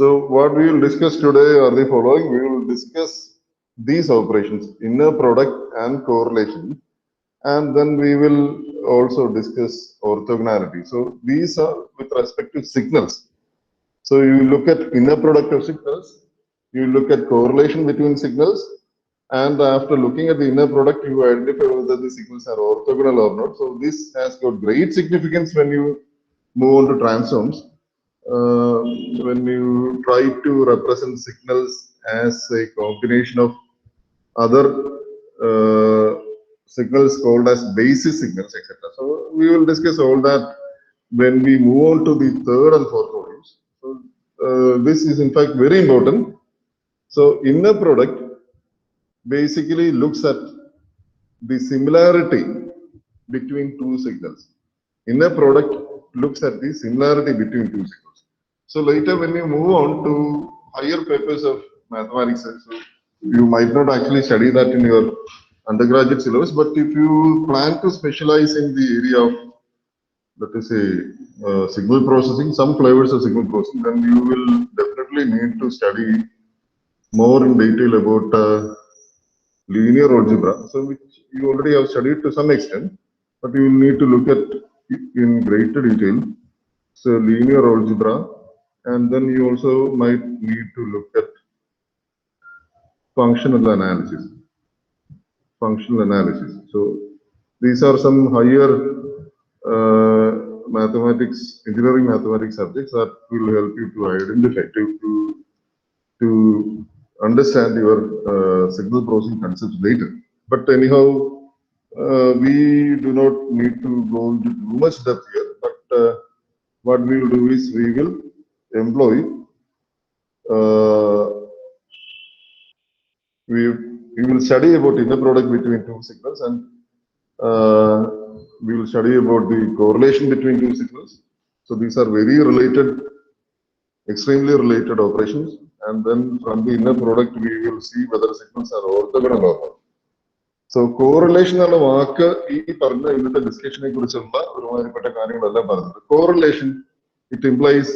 So what we will discuss today are the following. We will discuss these operations, inner product and correlation, and then we will also discuss orthogonality. So these are with respect to signals. So you look at inner product of signals, you look at correlation between signals, and after looking at the inner product, you identify whether the signals are orthogonal or not. So this has got great significance when you move on to transforms. When you try to represent signals as a combination of other signals called as basis signals, etc. So we will discuss all that when we move on to the third and fourth modules. So this is in fact very important. So inner product basically looks at the similarity between two signals. Inner product looks at the similarity between two signals. So later when you move on to higher papers of mathematics, so you might not actually study that in your undergraduate syllabus, but if you plan to specialize in the area of, let us say, signal processing, some flavors of signal processing, then you will definitely need to study more in detail about linear algebra, so which you already have studied to some extent, but you will need to look at it in greater detail. So linear algebra, and then you also might need to look at functional analysis. So these are some higher mathematics, engineering mathematics subjects that will help you to identify, to understand your signal processing concepts later. But anyhow, we do not need to go into too much depth here, but what we will do is we will employ we will study about inner product between two signals, and we will study about the correlation between two signals. So these are very related, extremely related operations, and then from the inner product we will see whether signals are orthogonal or not. So correlation എന്നുള്ള വാക്ക് ഈ പറഞ്ഞ ഇന്നത്തെ ഡിസ്കഷനെ കുറിച്ചുള്ള ഒരുമാതിരിപ്പെട്ട കാര്യങ്ങളെല്ലാം പറഞ്ഞത്. Correlation, it implies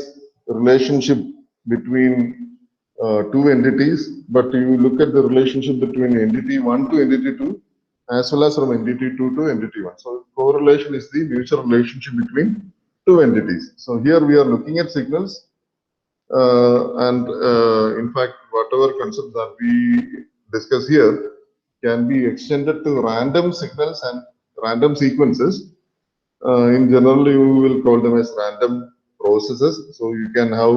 relationship between two entities, but you look at the relationship between entity 1 to entity 2 as well as from entity 2 to entity 1. So correlation is the mutual relationship between two entities. So here we are looking at signals, and in fact whatever concept that we discuss here can be extended to random signals and random sequences. In general, you will call them as random processes. So you can have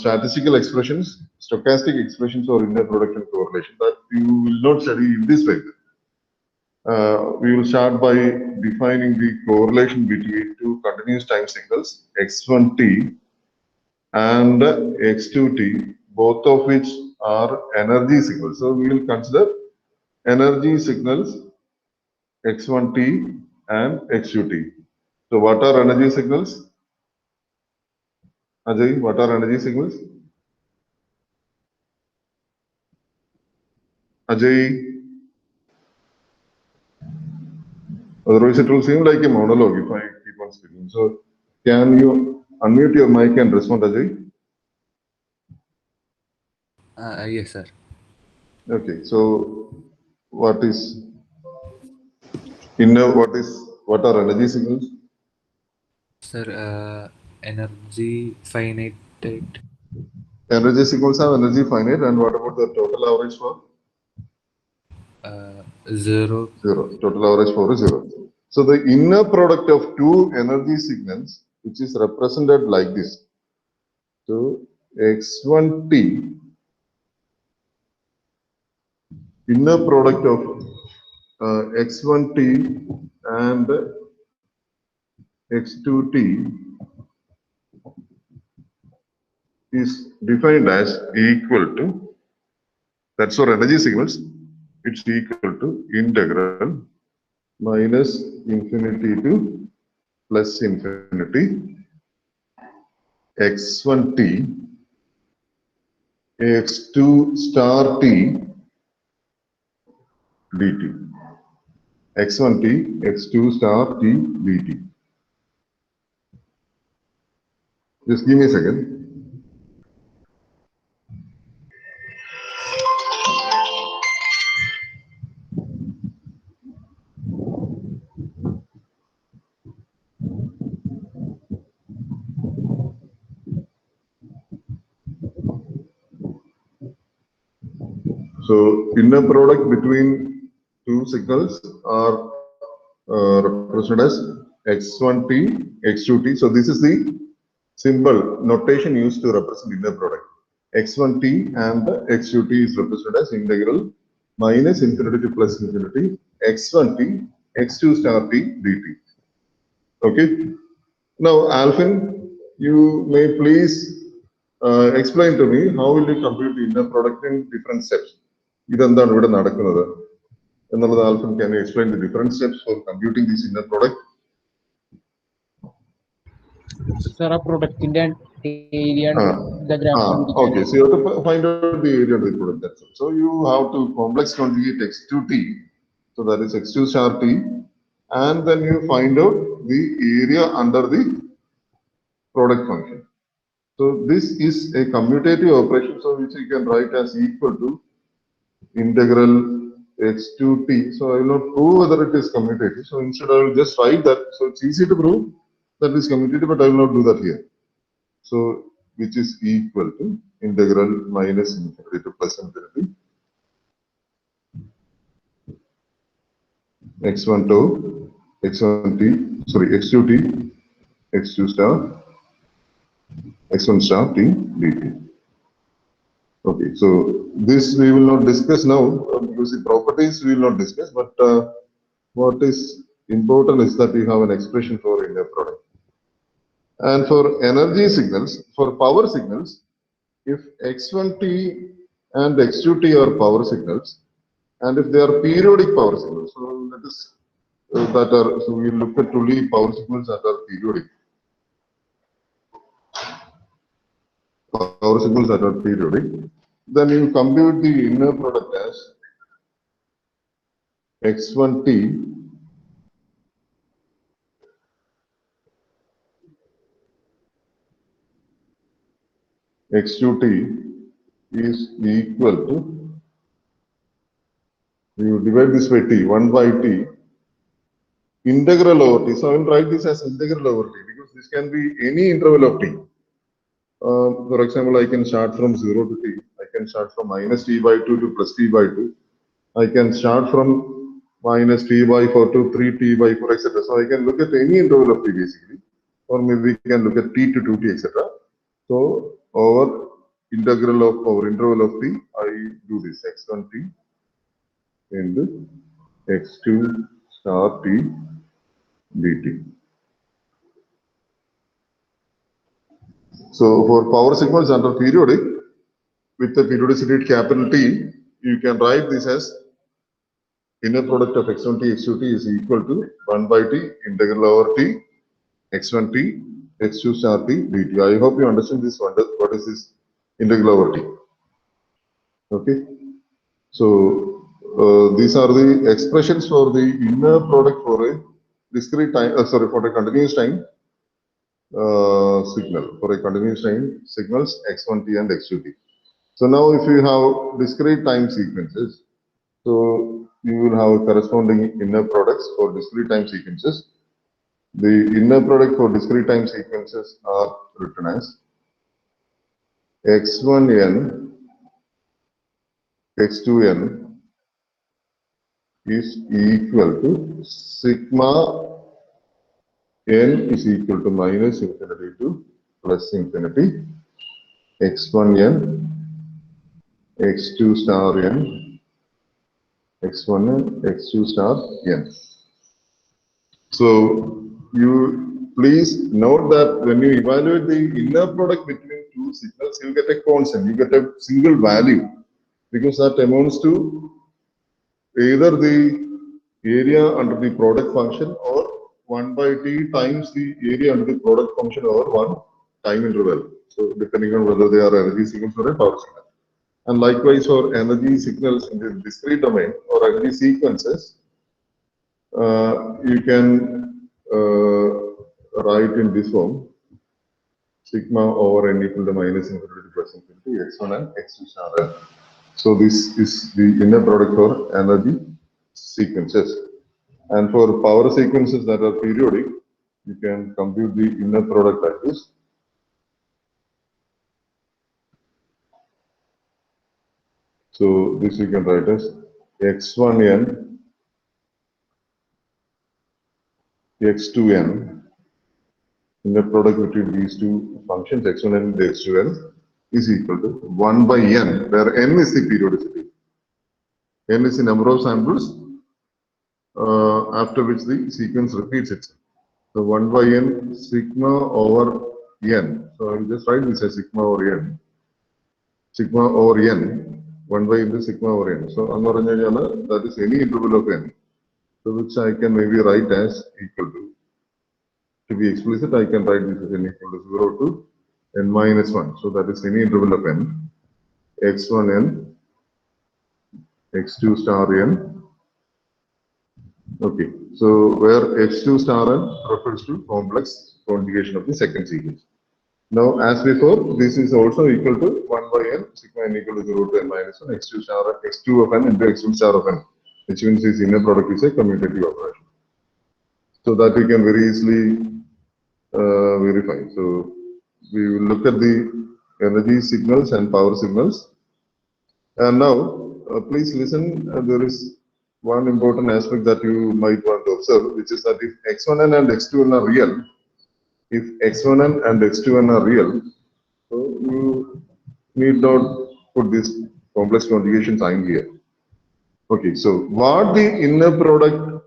statistical expressions, stochastic expressions, or inner product and correlation that you will not study in this way. We will start by defining the correlation between two continuous time signals, x1t and x2t, both of which are energy signals. So we will consider energy signals x1t and x2t. So what are energy signals? Ajay, what are energy signals? Ajay? Otherwise it will seem like a monologue if I keep on speaking. So can you unmute your mic and respond, Ajay? Yes, sir. Okay, so what are energy signals? Sir, energy finite. Energy signals have energy finite, and what about the total average for? 0. Total average for is 0. So the inner product of two energy signals, which is represented like this. So x1t, inner product of x1t and x2t is defined as equal to, that's for energy signals, it's equal to integral minus infinity to plus infinity x1t x2 star t dt. x1t x2 star t dt. Just give me a second. So inner product between two signals are represented as x1t, x2t. So this is the symbol notation used to represent inner product. x1t and the x2t is represented as integral minus infinity to plus infinity x1t, x2 star t dt. Okay. Now, Alvin, you may please explain to me how will you compute the inner product in different steps. ഇതെന്താണ് ഇവിടെ നടക്കുന്നത് എന്നുള്ളത് Alvin, can you explain the different steps for computing this inner product? Sir, a product in the area the graph. Okay, so you have to find out the area of the product. That's it. So you have to complex conjugate x2t, so that is x2 star t, and then you find out the area under the product function. So this is a commutative operation, so which you can write as equal to integral x2t. So I will not prove whether it is commutative. So instead I will just write that. So it's easy to prove that it is commutative, but I will not do that here. So which is equal to integral minus infinity to plus infinity x1 to x1t, sorry, x2t, x2 star, x1 star t dt. Okay, so this we will not discuss now because the properties we will not discuss, but what is important is that we have an expression for inner product. And for energy signals, for power signals, if x1t and x2t are power signals, and if they are periodic power signals, so that is so we look at only power signals that are periodic. Power signals that are periodic, then you compute the inner product as x1t x2t is equal to, you divide this by t, 1 by t, integral over t. So I will write this as integral over t because this can be any interval of t. For example, I can start from 0 to t. I can start from minus t by 2 to plus t by 2. I can start from minus t by 4 to 3t by 4, etc. So I can look at any interval of t basically, or maybe we can look at t to 2t, etc. So over integral of over interval of t, I do this x1t into x2 star t dt. So for power signals under periodic with the periodicity capital T, you can write this as inner product of x1t x2t is equal to 1 by t integral over t x1t x2 star t dt. I hope you understand this one. What is this integral over t? Okay. So these are the expressions for the inner product for a discrete time, for a continuous time signal, for a continuous time signals x1t and x2t. So now if you have discrete time sequences, so you will have corresponding inner products for discrete time sequences. The inner product for discrete time sequences are written as x1n, x2n is equal to sigma n is equal to minus infinity to plus infinity x1n, x2 star n, x1n, x2 star n. So you please note that when you evaluate the inner product between two signals, you get a constant, you get a single value, because that amounts to either the area under the product function or 1 by t times the area under the product function over one time interval. So depending on whether they are energy signals or a power signal. And likewise for energy signals in the discrete domain or energy sequences, you can write in this form: sigma over n equal to minus infinity plus infinity x1 and x2 star n. So this is the inner product for energy sequences. And for power sequences that are periodic, you can compute the inner product like this. So this you can write as x1n, x2n, net product between these two functions, x1n and x2n, is equal to 1 by n, where n is the periodicity. N is the number of samples after which the sequence repeats itself. So 1 by n sigma over n. So I will just write this as sigma over n. Sigma over n. 1 by n is sigma over n. So that is any interval of n. So which I can maybe write as equal to be explicit, I can write this as n equal to 0 to n minus 1. So that is any interval of n. x1n, x2 star n. Okay, so where x2 star n refers to complex conjugation of the second sequence. Now, as before, this is also equal to 1 by n, sigma n equal to 0 to n minus 1, x2 star, x2 of n into x1 star of n, which means this inner product is a commutative operation. So that we can very easily verify. So we will look at the energy signals and power signals. And now, please listen, there is one important aspect that you might want to observe, which is that if x1n and x2n are real, if x1n and x2n are real, so you need not put this complex conjugation sign here. Okay, so what the inner product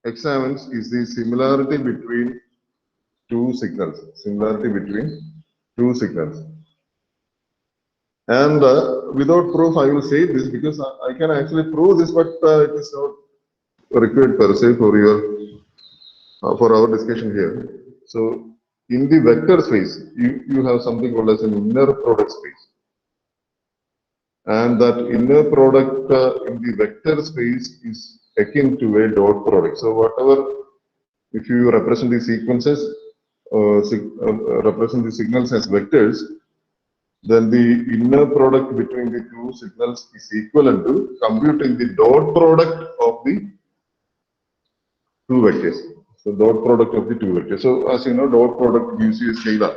examines is the similarity between two signals. And without proof, I will say this because I can actually prove this, but it is not required per se for your for our discussion here. So in the vector space, you have something called as an inner product space. And that inner product in the vector space is akin to a dot product. So whatever, if you represent the sequences, represent the signals as vectors, then the inner product between the two signals is equivalent to computing the dot product of the two vectors. So dot product of the two vectors. So as you know, dot product gives you a scalar.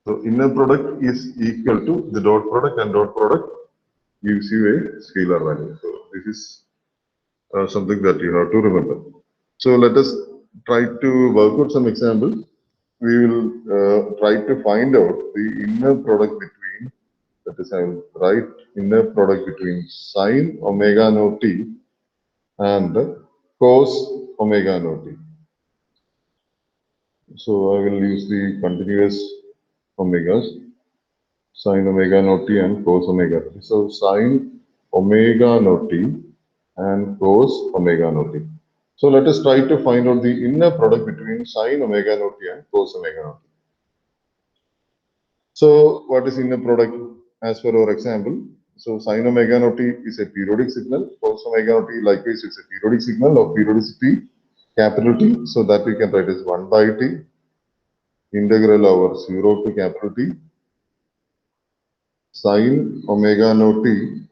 So inner product is equal to the dot product, and dot product gives you a scalar value. So this is something that you have to remember. So let us try to work out some examples. We will try to find out the inner product between, that is, I will write inner product between sine omega naught t and cos omega naught t. So I will use the continuous omegas, sine omega naught t and cos omega t. So sine omega naught t and cos omega naught t. So let us try to find out the inner product between sine omega naught t and cos omega naught t. So what is inner product as per our example? So sine omega naught t is a periodic signal, cos omega naught t likewise is a periodic signal of periodicity capital T. So that we can write as 1 by t integral over 0 to capital T sine omega naught t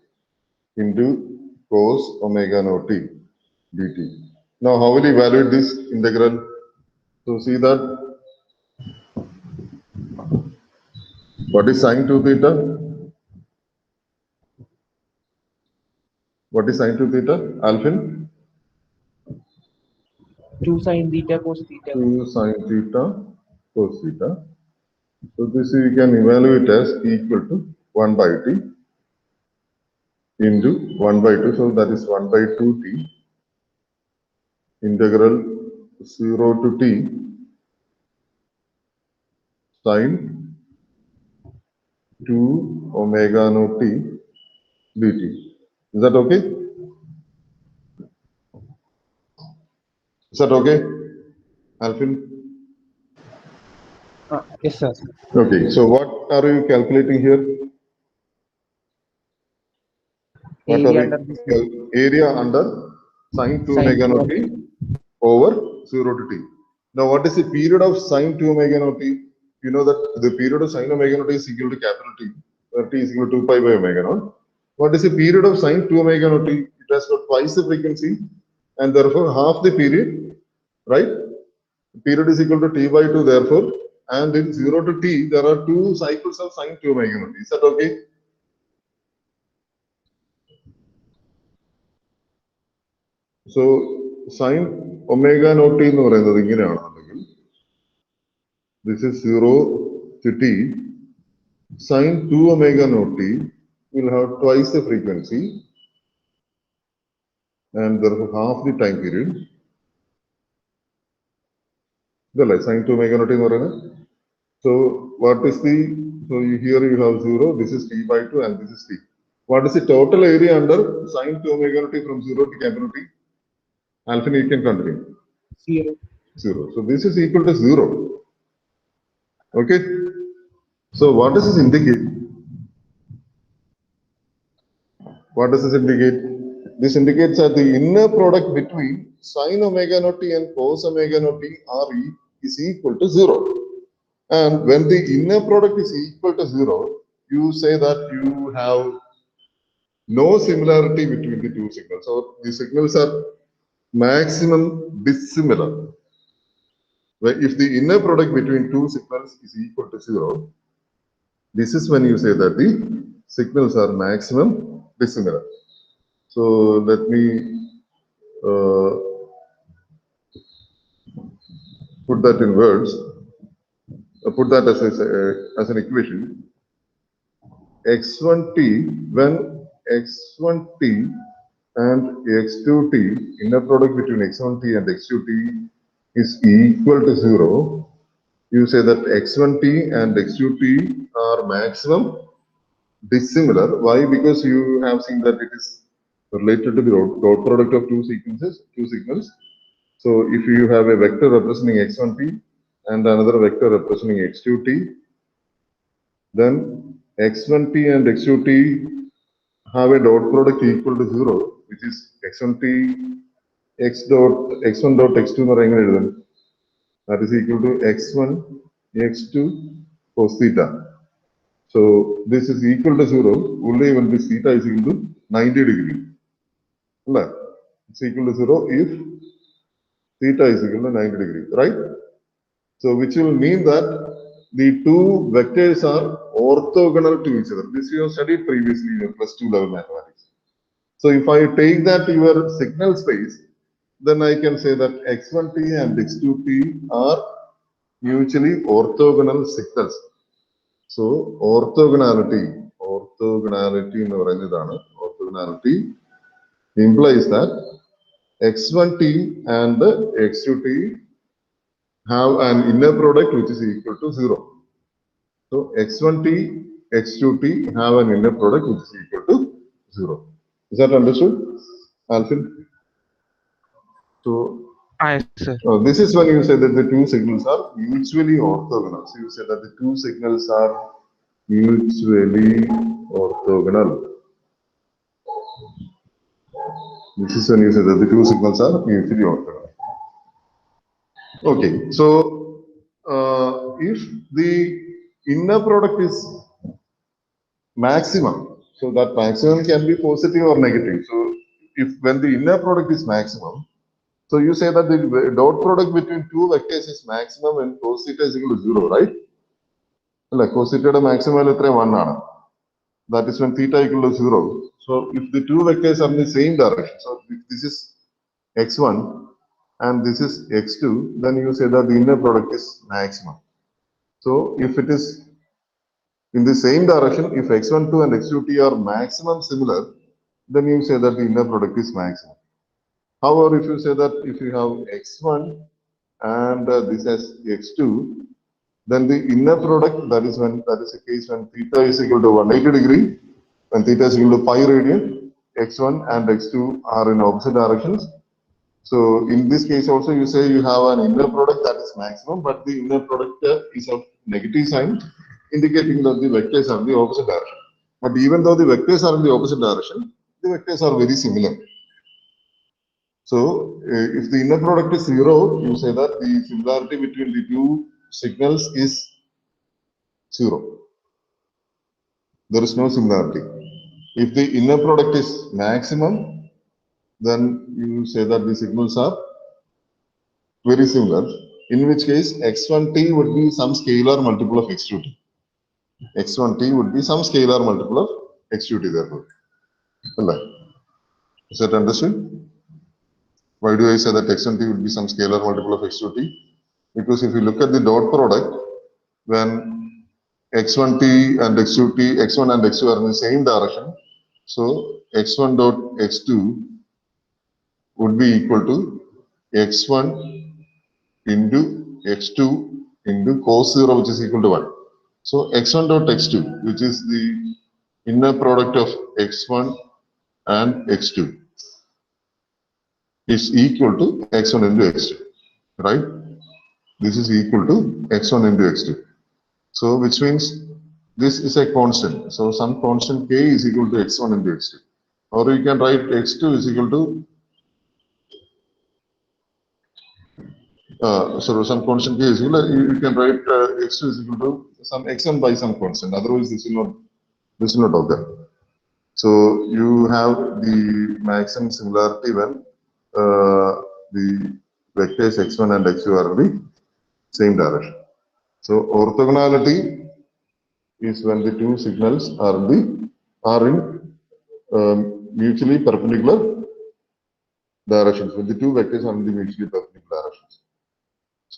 into cos omega naught t dt. Now, how will you evaluate this integral? So, see that what is sine 2 theta? What is sine 2 theta? Alphin? 2 sin theta cos theta. 2 sine theta cos theta. So, this we can evaluate as equal to 1 by t into 1 by 2. So, that is 1 by 2t integral 0 to t sine 2 omega naught t dt. Is that okay? Is that okay, Alvin? Yes, sir. Okay, so what are you calculating here? What Area are under you area under sine 2 Sine omega naught 2 t over 0 to t. Now, what is the period of sine 2 omega naught t? You know that the period of sine omega naught is equal to capital T, where t is equal to 2 pi by omega naught. What is the period of sine 2 omega naught t? It has got twice the frequency, and therefore half the period, right? Period is equal to t by 2, therefore, and in 0 to t, there are 2 cycles of sine 2 omega naught. Is that okay? So sin omega naught എന്ന് പറയുന്നത് ഇങ്ങനെയാണെന്നുണ്ടെങ്കിൽ this is 0 to t. Sin 2 omega naught t will have twice the frequency and therefore half the time period. ഇതല്ലേ sin 2 omega naught എന്ന് പറയുന്നത്. So what is the, so here you have 0, this is t by 2 and this is t. What is the total area under sin 2 omega naught t from 0 to capital T? Alpha, you can continue. 0. 0. So this is equal to 0. Okay. So what does this indicate? What does this indicate? This indicates that the inner product between sin omega naught t and cos omega naught t is equal to 0. And when the inner product is equal to 0, you say that you have no similarity between the two signals. So the signals are maximum dissimilar. If the inner product between two signals is equal to 0, this is when you say that the signals are maximum dissimilar. So let me put that in words. Put that as an equation. x1t, when x1t and x2t, inner product between x1t and x2t is equal to 0, you say that x1t and x2t are maximum dissimilar. Why? Because you have seen that it is related to the dot product of two signals. So if you have a vector representing x1t and another vector representing x2t, then x1t and x2t have a dot product equal to 0, which is x1t x1 dot x2 എന്ന് പറയുന്നത് എഴുതാം. That is equal to x1 x2 cos theta. So this is equal to 0 only when this theta is equal to 90 degree. It's equal to 0 if theta is equal to 90 degree, right? So which will mean that the two vectors are orthogonal to each other. This you have studied previously in your +2 level mathematics. So if I take that your signal space, then I can say that x1t and x2t are mutually orthogonal signals. So orthogonality എന്ന് പറയുന്നതാണ്. Orthogonality implies that x1t and x2t have an inner product which is equal to 0. So x1t, x2t have an inner product which is equal to 0. Is that understood, Alvin? So Yes, sir. this is when you say that the two signals are mutually orthogonal. So you say that the two signals are mutually orthogonal. This is when you say that the two signals are mutually orthogonal. Okay, so if the inner product is maximum, so that maximum can be positive or negative. So if when the inner product is maximum, so you say that the dot product between two vectors is maximum when cos theta is equal to 0, right? Like cos theta maximum 1 ആണ്. That is when theta equal to 0. So if the two vectors are in the same direction, so if this is x1 and this is x2, then you say that the inner product is maximum. So if it is in the same direction, if x12 and x2t are maximum similar, then you say that the inner product is maximum. However, if you say that if you have x1 and this as x2, then the inner product, that is the case when theta is equal to 180 degree, when theta is equal to pi radian, x1 and x2 are in opposite directions. So in this case also you say you have an inner product that is maximum, but the inner product is of negative sign, indicating that the vectors are in the opposite direction. But even though the vectors are in the opposite direction, the vectors are very similar. So if the inner product is 0, you say that the similarity between the two signals is 0. There is no similarity. If the inner product is maximum, then you say that the signals are very similar, in which case x1t would be some scalar multiple of x2t. x1t would be some scalar multiple of x2t therefore. Is that understood? Why do I say that x1t would be some scalar multiple of x2t? Because if you look at the dot product, when x1t and x2t, x1 and x2 are in the same direction, so x1 dot x2 would be equal to x1 into x2 into cos 0, which is equal to 1. So x1 dot x2, which is the inner product of x1 and x2, is equal to x1 into x2, right? This is equal to x1 into x2. So which means this is a constant. So some constant k is equal to x1 into x2. Or you can write x2 is equal to so some constant k is equal. You can write x2 is equal to some x1 by some constant. Otherwise, this will not occur. So you have the maximum similarity when the vectors x1 and x2 are in the same direction. So orthogonality is when the two signals are in mutually perpendicular directions. When the two vectors are in the mutually perpendicular directions.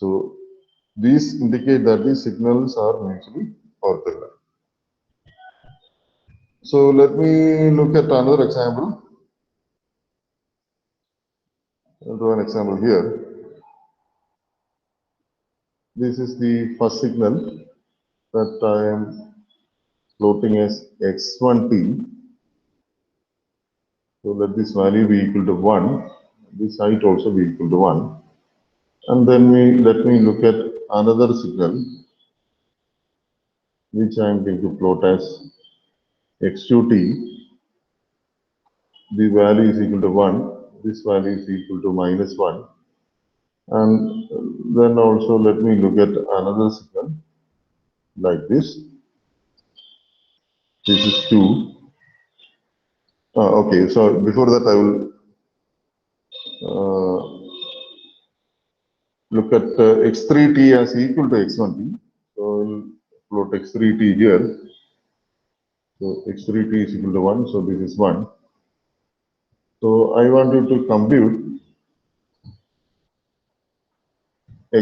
So these indicate that the signals are mutually orthogonal. So let me look at another example. I'll draw an example here. This is the first signal that I am plotting as x1t. So let this value be equal to 1. This height also be equal to 1. And then let me look at another signal, which I am going to plot as x2t. The value is equal to 1. This value is equal to -1. And then also let me look at another signal like this. This is 2. Okay, so before that I will look at x3t as equal to x1t. So I will plot x3t here. So x3t is equal to 1. So this is 1. So I want you to compute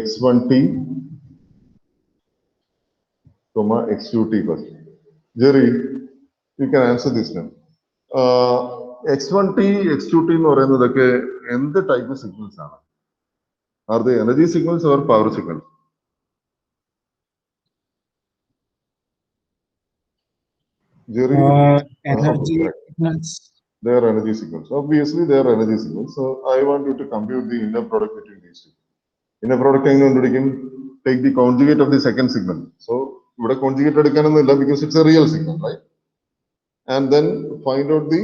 x1t comma x2t first. Jerry, you can answer this now. x1t, x2t എന്ന് പറയുന്നതൊക്കെ എന്ത് type signals ആണ്? Are they energy signals or power signals? Jerry? Energy Correct. signals. They are energy signals. Obviously, they are energy signals. So I want you to compute the inner product between these two. Inner product can take the conjugate of the second signal. So ഇവിടെ conjugate എടുക്കാനൊന്നുമില്ല because it's a real signal, right? And then find out the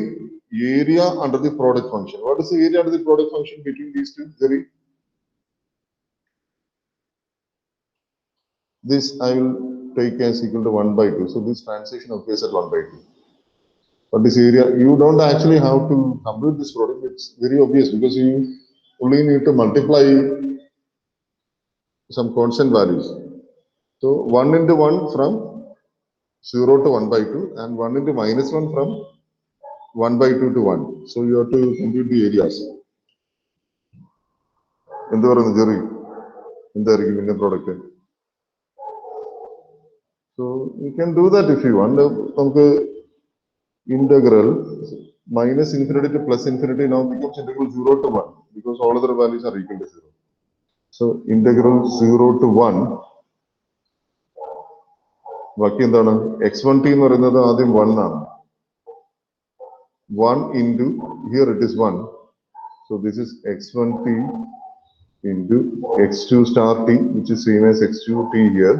area under the product function. What is the area under the product function between these two, Jerry? This I will take as equal to 1 by 2. So this transition occurs at 1 by 2. But this area, you don't actually have to compute this product. It's very obvious because you only need to multiply some constant values. So 1 into 1 from 0 to 1 by 2 and 1 into -1 from 1 by 2 to 1. So you have to compute the areas. എന്ത് പറയുന്നു Jerry? എന്തായിരിക്കും inner product? So you can do that if you want. നമുക്ക് integral minus infinity to plus infinity now becomes integral 0 to 1 because all other values are equal to 0. So integral 0 to 1. ബാക്കി എന്താണ്? x1t എന്ന് പറയുന്നത് ആദ്യം 1 ആണ്. 1 into, here it is 1. So this is x1t into x2 star t, which is same as x2t here.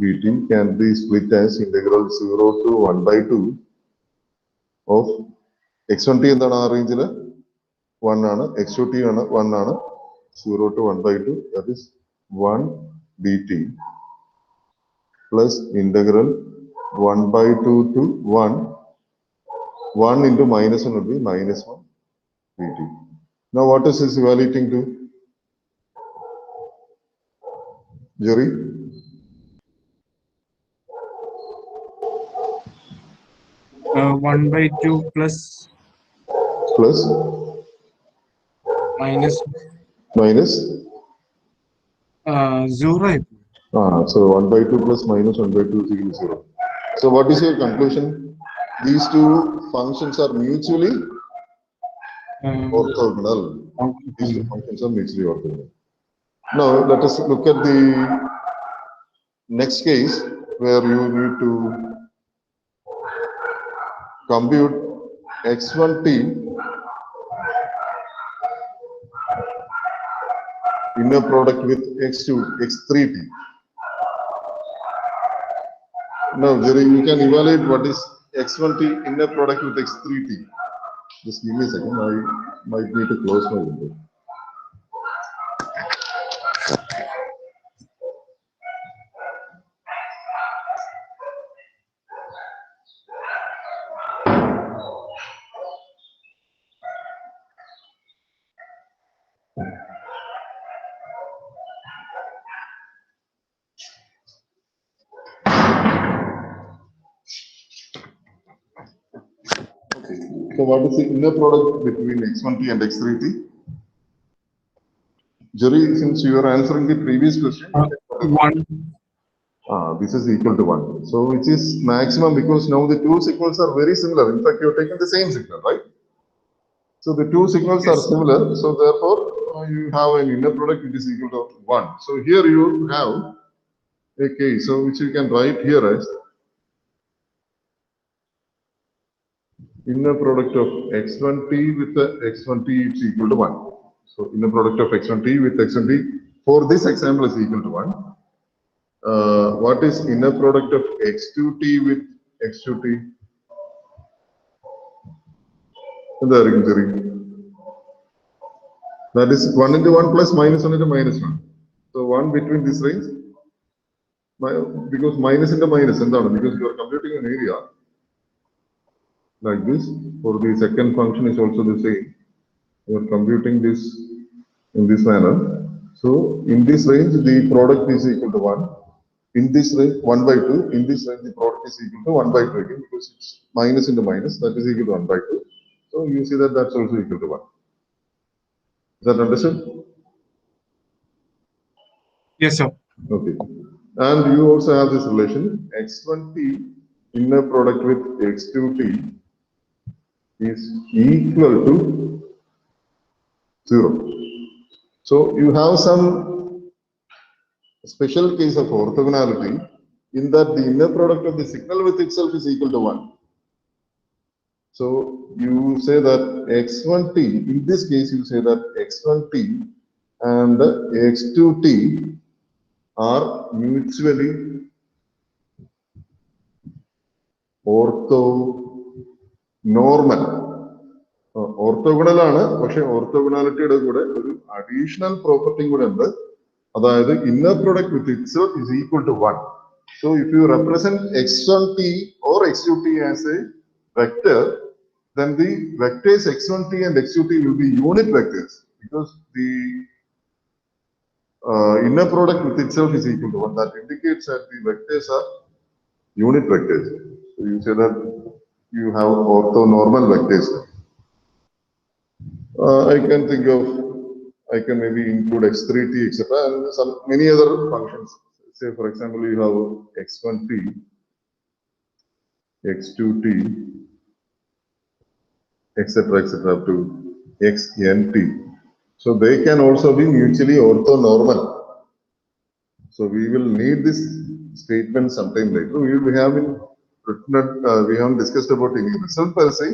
dt can be split as integral 0 to 1 by 2 of x1t എന്താണ് ആ റേഞ്ചിൽ 1 ആണ്, x2t ആണ് 1 ആണ്, 0 to 1 by 2, that is 1 dt plus integral 1 by 2 to 1. 1 into -1 would be -1 dt. Now what is this evaluating to? Jerry? One by 2 plus Plus minus minus. 0. So 1 by 2 plus minus 1 by 2 is equal to 0. So what is your conclusion? These two functions are mutually orthogonal. These two functions are mutually orthogonal. Now let us look at the next case where you need to compute x1t inner product with x3t. Now, Jerry, you can evaluate what is x1t inner product with x3t. Just give me a second. I might need to close my window. Okay. So what is the inner product between x1t and x3t? Jerry, since you are answering the previous question, 1. this is equal to 1. So which is maximum because now the two signals are very similar. In fact, you are taking the same signal, right? So the two signals are similar. So therefore, you have an inner product which is equal to 1. So here you have a case, so which you can write here as inner product of x1t with the x1t is equal to 1. So inner product of x1t with x1t for this example is equal to 1. What is inner product of x2t with x2t? That is 1 into 1 plus minus 1 into minus 1. So 1 between this range, because minus into minus, because you are computing an area like this. For the second function is also the same. You are computing this in this manner. So in this range, the product is equal to 1. In this range, 1 by 2. In this range, the product is equal to 1 by 2 again, because it's minus into minus, that is equal to 1 by 2. So you see that that's also equal to 1. Is that understood? Yes, sir. Okay. And you also have this relation, x1t inner product with x2t is equal to 0. So you have some special case of orthogonality in that the inner product of the signal with itself is equal to 1. So you say that x1t, in this case you say that x1t and x2t are mutually orthonormal. Orthogonal ആണ്, പക്ഷേ orthogonalityയുടെ കൂടെ ഒരു additional property കൂടെ ഉണ്ട്. അതായത് inner product with itself is equal to 1. So if you represent x1t or x2t as a vector, then the vectors x1t and x2t will be unit vectors, because the inner product with itself is equal to 1. That indicates that the vectors are unit vectors. So you say that you have orthonormal vectors. I can think of, I can maybe include x3t, etc., and many other functions. Say, for example, you have x1t, x2t, etc., up to xnt. So they can also be mutually orthonormal. So we will need this statement sometime later. We haven't discussed about any result per se,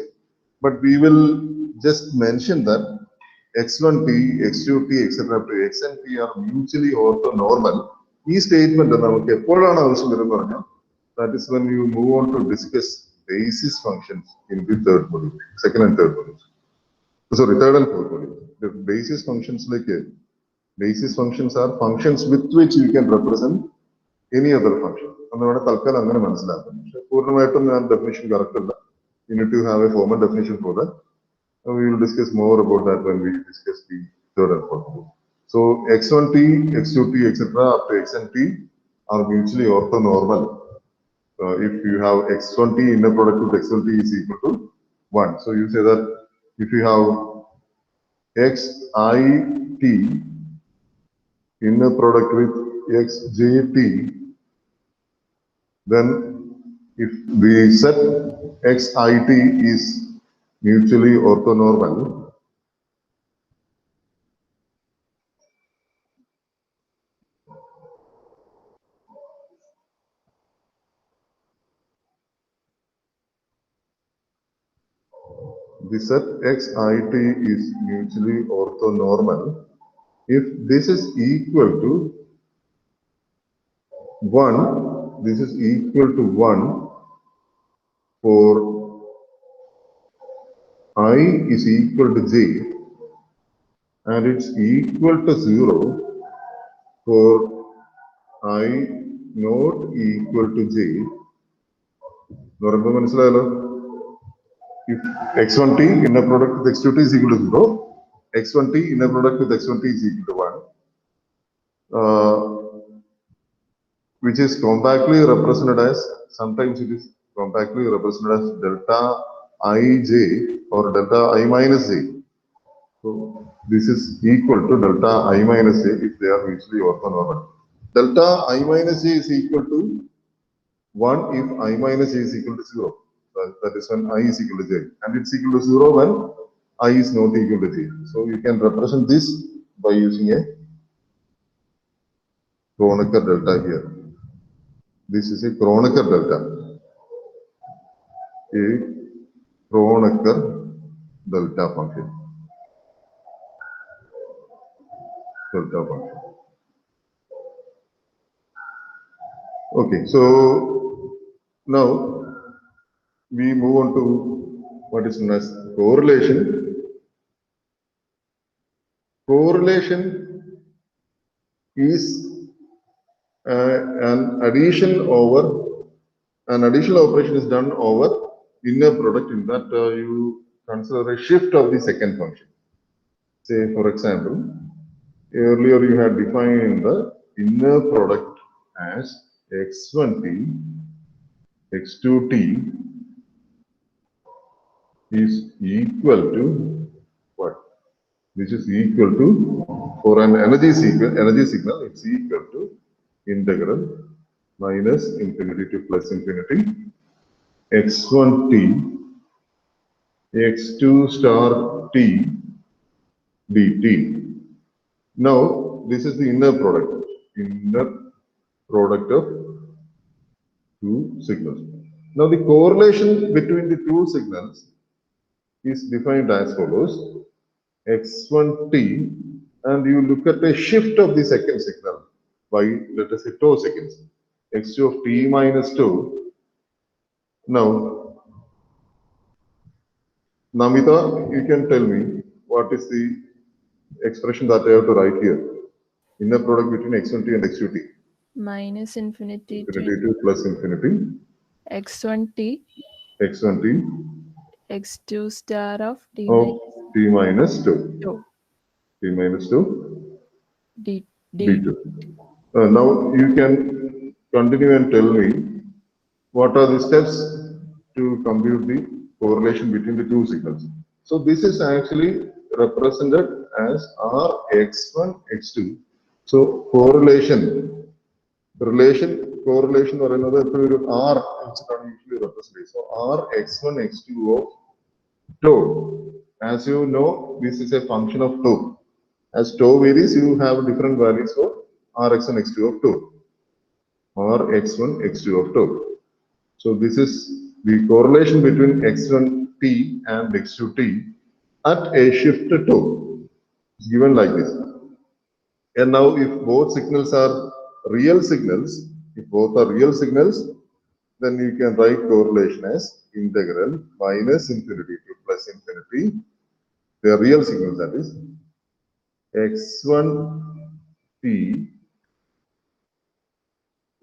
but we will just mention that x1t, x2t, etc., up to xnt are mutually orthonormal. This statement that is when you move on to discuss basis functions in the third module, second and third module. Sorry, third and fourth module. The basis functions basis functions are functions with which you can represent any other function. Definition correct. You need to have a formal definition for that. We will discuss more about that when we discuss the third and fourth module. So x1t, x2t, etc. up to xnt are mutually orthonormal. If you have x1t inner product with x1t is equal to 1. So you say that if you have xit inner product with xjt, then if the set xit is mutually orthonormal, the set xit is mutually orthonormal if this is equal to 1, this is equal to 1 for I is equal to j, and it's equal to 0 for I not equal to j. If x1t inner product with x2t is equal to 0, x1t inner product with x1t is equal to 1, which is compactly represented as, sometimes it is compactly represented as delta ij or delta I minus j. So this is equal to delta I minus j if they are mutually orthonormal. Delta I minus j is equal to 1 if I minus j is equal to 0. That is when I is equal to j, and it's equal to 0 when I is not equal to j. So you can represent this by using a Kronecker delta here. This is a Kronecker delta. A Kronecker delta function. Delta function. Okay, so now we move on to what is known as correlation. Correlation is an additional operation is done over inner product, in that you consider a shift of the second function. Say, for example, earlier you had defined the inner product as x1t, x2t is equal to what? This is equal to, for an energy signal, it's equal to integral minus infinity to plus infinity x1t x2 star t dt. Now this is the inner product of two signals. Now the correlation between the two signals is defined as follows: x1t, and you look at the shift of the second signal by, let us say, tau seconds, x2 of t minus 2. Now, Namita, you can tell me what is the expression that I have to write here. Inner product between x1t and x2t. Minus infinity To plus infinity. x1t. x1t. x2 star of t minus 2. T minus 2. d2. Now you can continue and tell me what are the steps to compute the correlation between the two signals. So this is actually represented as Rx1, X2. So correlation or another R is usually represented. So Rx1, X2 of tau. As you know, this is a function of tau. As tau varies, you have different values for Rx1, X2 of tau. Rx1, X2 of tau. So this is the correlation between x1t and x2t at a shift tau. It's given like this. And now if both signals are real signals, then you can write correlation as integral minus infinity to plus infinity. They are real signals, that is x1t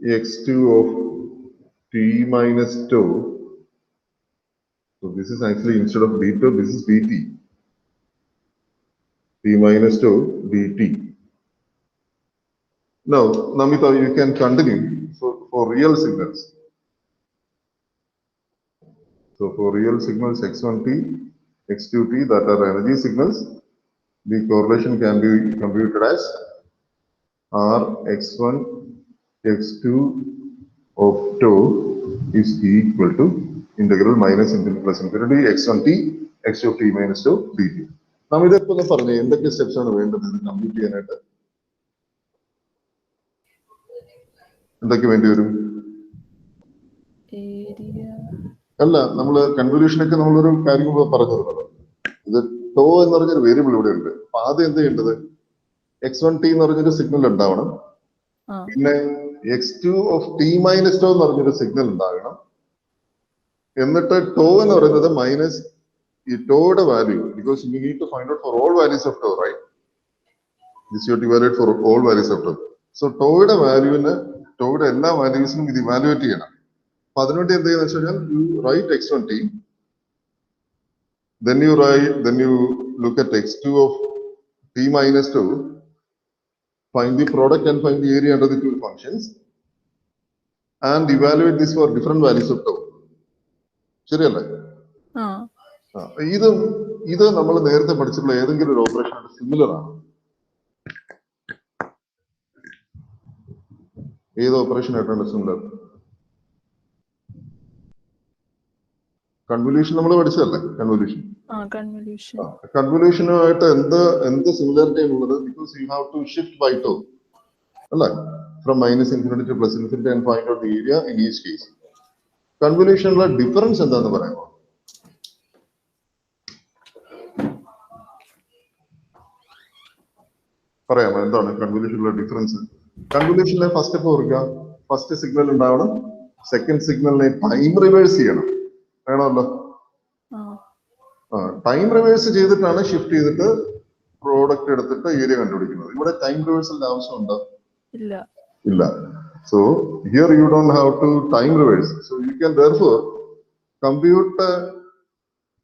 x2 of t minus tau. So this is actually, instead of d2, this is dt. T minus tau dt. Now, Namita, you can continue. So for real signals. So for real signals x1t, x2t, that are energy signals, the correlation can be computed as R x1 x2 of tau is equal to integral minus infinity plus infinity x1t x of t minus tau dt. നാം ഇതൊക്കെ ഒന്ന് പറഞ്ഞു എന്തൊക്കെ steps ആണ് വേണ്ടത് ഇത് complete ചെയ്യാനായിട്ട് എന്തൊക്കെ വേണ്ടി വരും area. അല്ല നമ്മള് കൺവല്യൂഷനൊക്കെ നമ്മളൊരു കാര്യം പറഞ്ഞിരുന്നല്ലോ ഇത് ടോ എന്ന് പറഞ്ഞൊരു വേരിയബിൾ ഇവിടെ ഉണ്ട് അപ്പൊ ആദ്യം എന്ത് ചെയ്യേണ്ടത് x1t എന്ന് പറഞ്ഞൊരു സിഗ്നൽ ഉണ്ടാവണം പിന്നെ x2 of t minus to എന്ന് പറഞ്ഞൊരു സിഗ്നൽ ഉണ്ടാകണം എന്നിട്ട് ടോ എന്ന് പറയുന്നത് മൈനസ് ഈ ടോയുടെ value because you need to find out for all values of tau right this you to evaluate for all values of tau so ടോയുടെ വാല്യൂവിന് ടോയുടെ എല്ലാ വാല്യൂസിനും ഇത് ഇവാലുവേറ്റ് ചെയ്യണം അപ്പൊ അതിനുവേണ്ടി എന്ത് ചെയ്യുന്ന വെച്ച് കഴിഞ്ഞാൽ you write x1t then you look at x2 of t minus 2 find the product and find the area under the two functions and evaluate this for different values of tau ശരിയല്ലേ ഇത് നമ്മൾ നേരത്തെ പഠിച്ചിട്ടുള്ള ഏതെങ്കിലും ഒരു ഓപ്പറേഷൻ സിമിലർ ആണ് ഏത് operation ആയിട്ടാണ് സിമിലർ കൺവല്യൂഷൻ നമ്മൾ പഠിച്ചതല്ലേ കൺവല്യൂഷനുമായിട്ട് എന്ത് സിമിലാരിറ്റി ഉള്ളത് because you have to shift by tau അല്ലേ from minus infinity to plus infinity and find out the area in each case കൺവല്യൂഷനുള്ള ഡിഫറൻസ് എന്താന്ന് പറയാമോ പറയാമോ എന്താണ് കൺവല്യൂഷനുള്ള ഡിഫറൻസ് കൺവല്യൂഷനിലെ ഫസ്റ്റ് സ്റ്റെപ്പ് ഓർക്കുക ഫസ്റ്റ് സിഗ്നൽ ഉണ്ടാവണം സെക്കൻഡ് സിഗ്നലിനെ ടൈം റിവേഴ്സ് ചെയ്യണം വേണമല്ലോ ടൈം റിവേഴ്സ് ചെയ്തിട്ടാണ് ഷിഫ്റ്റ് ചെയ്തിട്ട് പ്രോഡക്റ്റ് എടുത്തിട്ട് ഏരിയ കണ്ടുപിടിക്കുന്നത് ഇവിടെ ടൈം റിവേഴ്സലിന്റെ ആവശ്യമുണ്ടോ ഇല്ല so here you don't have to time reverse so you can therefore compute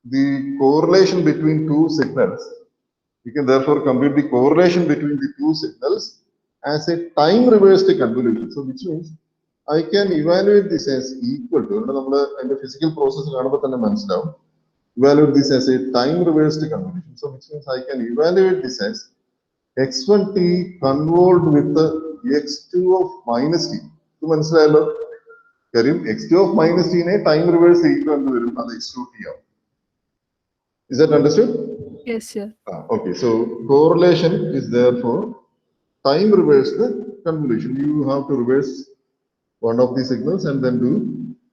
the correlation between two signals. You can therefore compute the correlation between the two signals as a time reversed convolution. So which means I can evaluate this as equal to the physical process evaluate this as a time reversed convolution. So which means I can evaluate this as x1t convolved with the x2 of minus t. So x2 of minus t ne time reverse equal to x2t. Is that understood? Yes, sir. Okay, so correlation is therefore time reversed convolution. You have to reverse one of the signals and then do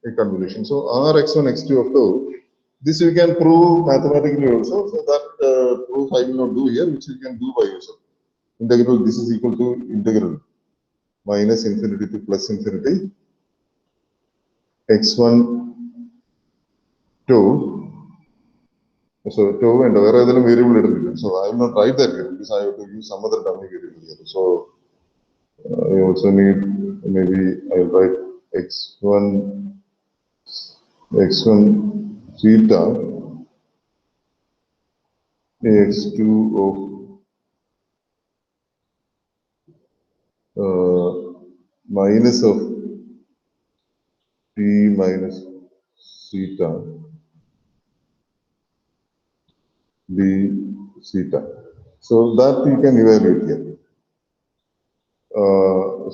a convolution. So R x1 x2 of tau, this you can prove mathematically also. So that proof I will not do here, which you can do by yourself. Integral, this is equal to integral minus infinity to plus infinity x1 tau. So tau and where other variable editor. So I will not write that here because I have to use some other dummy variable here. So I also need maybe I will write x1 theta x2 of minus of t minus theta b theta. So that you can evaluate here.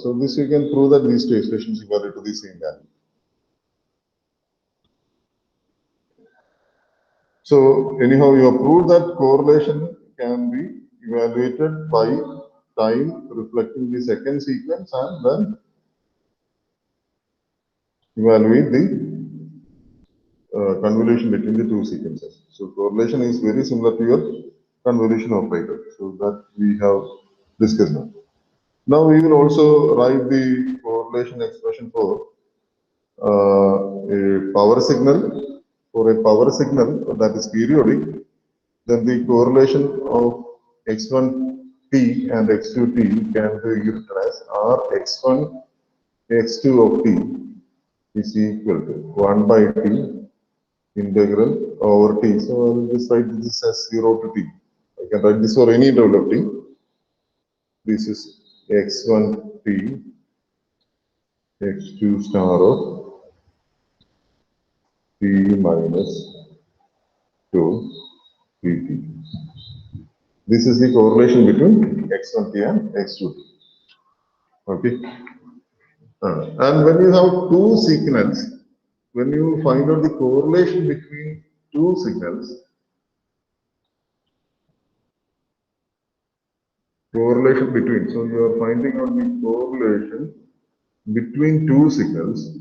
So this you can prove that these two expressions equal to the same value. So anyhow, you have proved that correlation can be evaluated by time reflecting the second sequence and then evaluate the convolution between the two sequences. So correlation is very similar to your convolution operator. So that we have discussed now. Now we will also write the correlation expression for a power signal. For a power signal that is periodic, then the correlation of x1t and x2t can be used as R x1 x2 of t is equal to 1 by t integral over t. So I will just write this as 0 to t. I can write this for any interval of t. This is x1t x2 star of t minus 2 pt. This is the correlation between X1T and X2T. Okay. And when you have two signals, when you find out the correlation between two signals, correlation between, so you are finding out the correlation between two signals,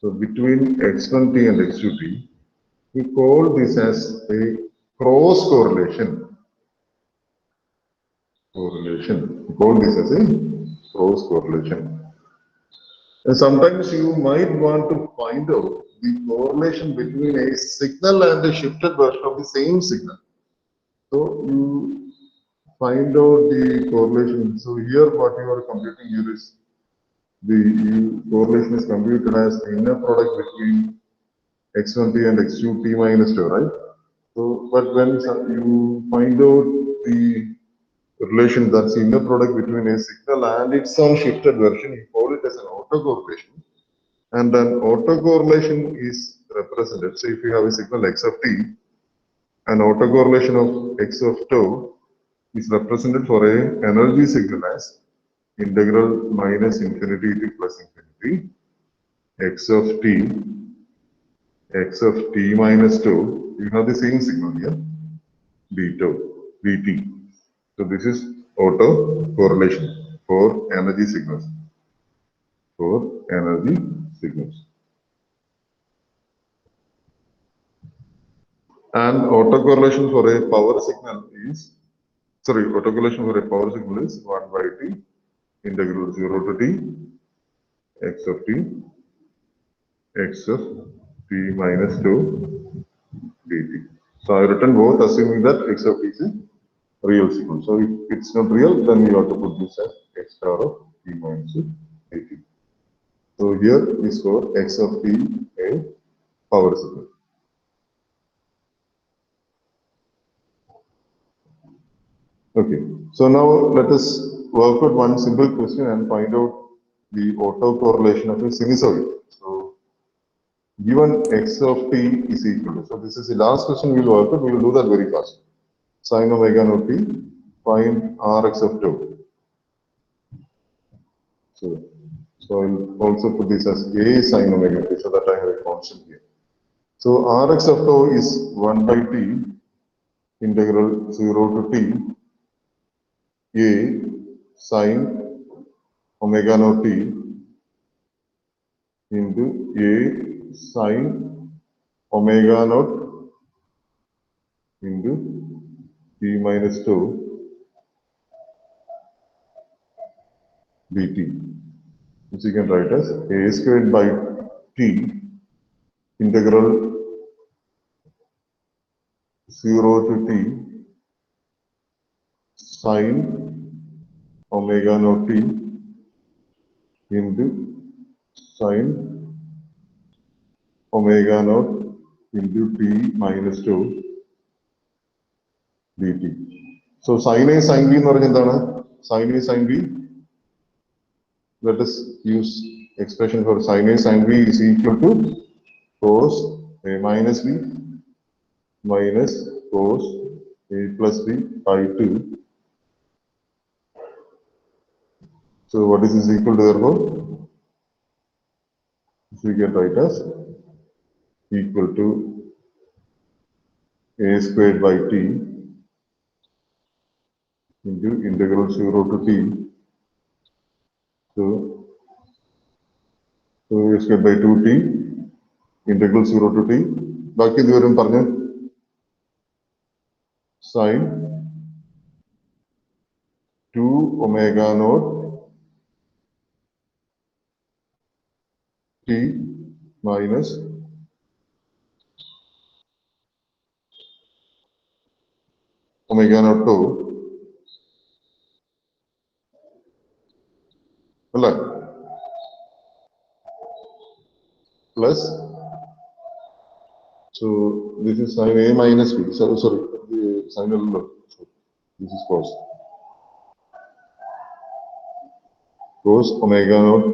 so between X1T and X2T, we call this as a cross correlation. We call this as a cross correlation. And sometimes you might want to find out the correlation between a signal and a shifted version of the same signal. So you find out the correlation. So here what you are computing here is the correlation is computed as the inner product between X1T and X2T minus 2, right? So, but when you find out the relation, that's the inner product between a signal and its own shifted version, you call it as an autocorrelation. And then autocorrelation is represented. So if you have a signal x of t, an autocorrelation of x of tau is represented for a energy signal as integral minus infinity to plus infinity x of t minus tau. You have the same signal here, d tau, dt. So this is autocorrelation for energy signals. And autocorrelation for a power signal is, autocorrelation for a power signal is 1 by t integral 0 to t x of t minus 2 dt. So I written both assuming that x of t is a real signal. So if it's not real, then you have to put this as x star of t minus 2 dt. So here is for x of t a power signal. Okay, so now let us work out one simple question and find out the autocorrelation of a sinusoid. So, given x of t is equal to, so this is the last question we will work out, we will do that very fast. Sin omega naught t, find Rx of tau. So I will also put this as a sin omega t so that I have a constant here. So Rx of tau is 1 by t integral 0 to t a sin omega naught t into a sin omega naught into t minus 2 dt, which you can write as a squared by t integral 0 to t sin omega naught t into sin omega naught into t minus 2 dt. So sin A sin B എന്ന് പറഞ്ഞാൽ എന്താണ്? Sin A sin B. Let us use expression for sin A sin B is equal to cos A minus B minus cos A plus B by 2. So what is this equal to therefore? So we can write as equal to a squared by t into integral 0 to t. So a squared by 2t integral 0 to t. ബാക്കി എന്തുവരും പറഞ്ഞു? Sin 2 omega naught t minus omega naught 2 അല്ലേ? Plus, so this is sin A minus B. So, sorry, sin L. This is cos. Cos omega naught,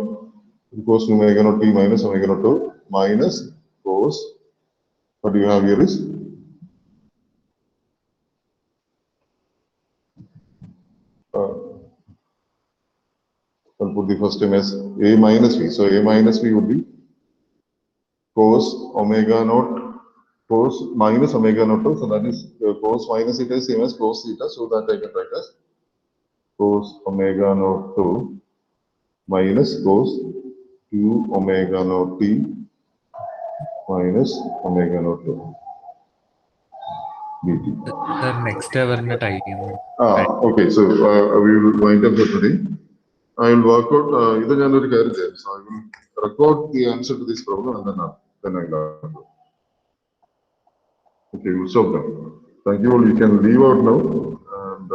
cos omega naught t minus omega naught 2 minus cos. What you have here is I'll put the first term as A minus V. So A minus V would be cos omega naught, cos minus omega naught. So that is cos minus theta is same as cos theta. So that I can write as cos omega naught 2 minus cos 2 omega naught t minus omega naught 2 dt. Sir, next വരുന്ന time. Okay, so we will wind up for today. I will work out. Either January carry there. So I will record the answer to this problem and then I will. Okay, we'll stop there. Thank you all. You can leave out now and.